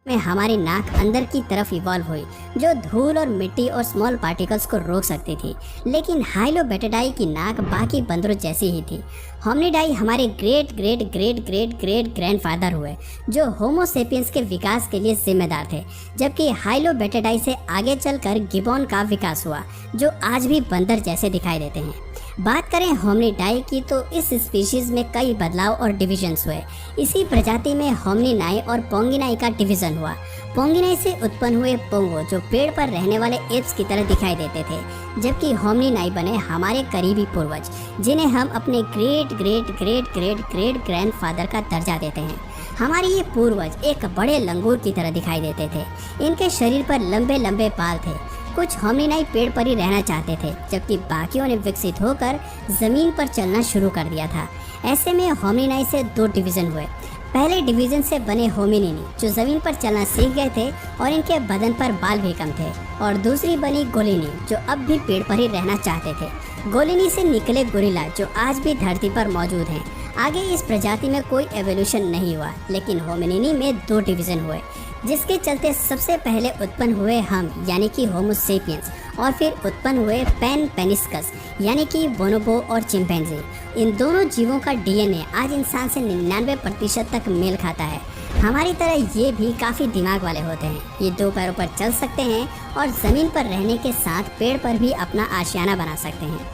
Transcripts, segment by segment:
में हमारी नाक अंदर की तरफ इवॉल्व हुई, जो धूल और मिट्टी और स्मॉल पार्टिकल्स को रोक सकती थी। लेकिन हाइलोबैटिडाई की नाक बाकी बंदरों जैसी ही थी। होमिनिडाई हमारे great great great great great grandfather हुए, जो होमो सेपियंस के विकास के लिए जिम्मेदार थे, जबकि हाइलोबैटिडाई से आगे चलकर गिबॉन का विकास हुआ, जो आज भी बंदर जैसे दिखाई देते हैं। बात करें होमिनिडाई की तो इस स्पीशीज में कई बदलाव और डिविजन्स हुए। इसी प्रजाति में होमिनिनाई और पोंगिनाई का डिवीजन हुआ। पोंगिनाई से उत्पन्न हुए पोंगो, जो पेड़ पर रहने वाले एप्स की तरह दिखाई देते थे, जबकि होमिनिनाई बने हमारे करीबी पूर्वज, जिन्हें हम अपने great great great great great grandfather का दर्जा देते हैं। हमारे ये पूर्वज एक बड़े लंगूर की तरह दिखाई देते थे। इनके शरीर पर लंबे लंबे बाल थे। कुछ होमिनिनाई पेड़ पर ही रहना चाहते थे, जबकि बाकियों ने विकसित होकर जमीन पर चलना शुरू कर दिया था। ऐसे में होमिनिनाई से दो डिवीजन हुए। पहले डिवीजन से बने होमिनिनी, जो जमीन पर चलना सीख गए थे और इनके बदन पर बाल भी कम थे, और दूसरी बनी गोलिनी, जो अब भी पेड़ पर ही रहना चाहते थे। गोलिनी से निकले गोरिल्ला, जो आज भी धरती पर मौजूद हैं। आगे इस प्रजाति में कोई एवोल्यूशन नहीं हुआ, लेकिन होमिनिनी में दो डिवीजन हुए, जिसके चलते सबसे पहले उत्पन्न हुए हम, यानी कि होमो सेपियंस, और फिर उत्पन्न हुए पैन पेनिस्कस, यानी कि बोनोबो और चिंपैंजी। इन दोनों जीवों का डीएनए आज इंसान से 99% तक मेल खाता है। हमारी तरह ये भी काफ़ी दिमाग वाले होते हैं। ये दो पैरों पर चल सकते हैं और ज़मीन पर रहने के साथ पेड़ पर भी अपना आशियाना बना सकते हैं।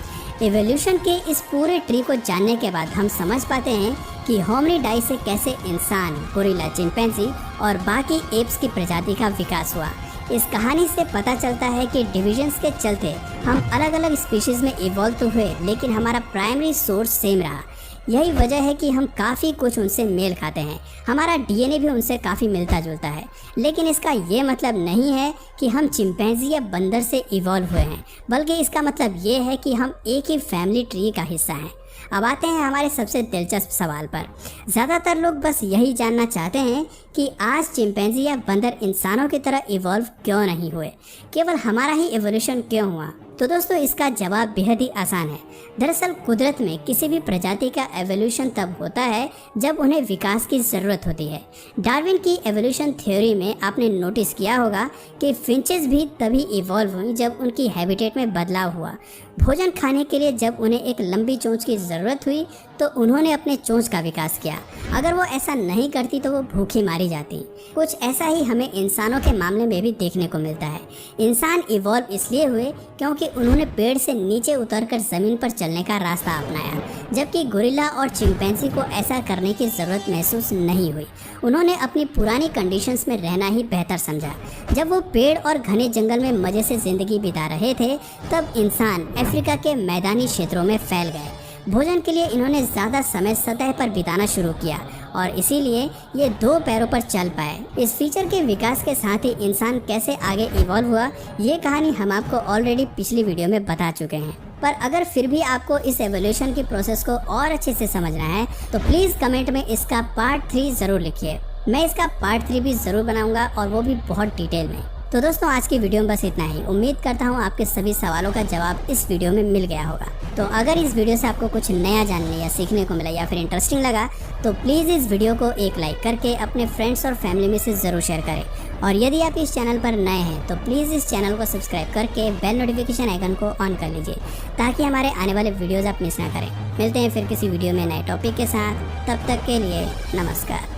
एवोल्यूशन के इस पूरे ट्री को जानने के बाद हम समझ पाते हैं कि होमिनिडाई से कैसे इंसान, गोरिल्ला, चिंपैंजी और बाकी एप्स की प्रजाति का विकास हुआ। इस कहानी से पता चलता है कि डिविजन्स के चलते हम अलग अलग स्पीशीज़ में इवॉल्व तो हुए, लेकिन हमारा प्राइमरी सोर्स सेम रहा। यही वजह है कि हम काफ़ी कुछ उनसे मेल खाते हैं। हमारा डीएनए भी उनसे काफ़ी मिलता जुलता है। लेकिन इसका ये मतलब नहीं है कि हम चिंपैंजी या बंदर से इवॉल्व हुए हैं, बल्कि इसका मतलब ये है कि हम एक ही फैमिली ट्री का हिस्सा हैं। अब आते हैं हमारे सबसे दिलचस्प सवाल पर। ज़्यादातर लोग बस यही जानना चाहते हैं कि आज चिंपैंजी या बंदर इंसानों की तरह इवॉल्व क्यों नहीं हुए, केवल हमारा ही एवोल्यूशन क्यों हुआ। तो दोस्तों, इसका जवाब बेहद ही आसान है। दरअसल कुदरत में किसी भी प्रजाति का एवोल्यूशन तब होता है जब उन्हें विकास की ज़रूरत होती है। डार्विन की एवोल्यूशन थ्योरी में आपने नोटिस किया होगा कि फिंचेस भी तभी इवॉल्व हुई जब उनकी हैबिटेट में बदलाव हुआ। भोजन खाने के लिए जब उन्हें एक लंबी चोंच की ज़रूरत हुई तो उन्होंने अपने चोंच का विकास किया। अगर वो ऐसा नहीं करती तो वो भूखी मारी जाती। कुछ ऐसा ही हमें इंसानों के मामले में भी देखने को मिलता है। इंसान इवॉल्व इसलिए हुए क्योंकि उन्होंने पेड़ से नीचे उतरकर ज़मीन पर चलने का रास्ता अपनाया, जबकि गोरिल्ला और चिंपैंजी को ऐसा करने की ज़रूरत महसूस नहीं हुई। उन्होंने अपनी पुरानी कंडीशंस में रहना ही बेहतर समझा। जब वो पेड़ और घने जंगल में मज़े से ज़िंदगी बिता रहे थे, तब इंसान अफ्रीका के मैदानी क्षेत्रों में फैल गए। भोजन के लिए इन्होंने ज़्यादा समय सतह पर बिताना शुरू किया और इसीलिए ये दो पैरों पर चल पाए। इस फीचर के विकास के साथ ही इंसान कैसे आगे इवॉल्व हुआ, ये कहानी हम आपको ऑलरेडी पिछली वीडियो में बता चुके हैं। पर अगर फिर भी आपको इस एवोल्यूशन की प्रोसेस को और अच्छे से समझना है तो प्लीज़ कमेंट में इसका पार्ट 3 ज़रूर लिखिए। मैं इसका पार्ट 3 भी ज़रूर बनाऊंगा, और वो भी बहुत डिटेल में। तो दोस्तों, आज की वीडियो में बस इतना ही। उम्मीद करता हूँ आपके सभी सवालों का जवाब इस वीडियो में मिल गया होगा। तो अगर इस वीडियो से आपको कुछ नया जानने या सीखने को मिला या फिर इंटरेस्टिंग लगा तो प्लीज़ इस वीडियो को एक लाइक करके अपने फ्रेंड्स और फैमिली में से ज़रूर शेयर करें। और यदि आप इस चैनल पर नए हैं तो प्लीज़ इस चैनल को सब्सक्राइब करके बेल नोटिफिकेशन आइकन को ऑन कर लीजिए, ताकि हमारे आने वाले वीडियोज़ आप मिस ना करें। मिलते हैं फिर किसी वीडियो में नए टॉपिक के साथ। तब तक के लिए नमस्कार।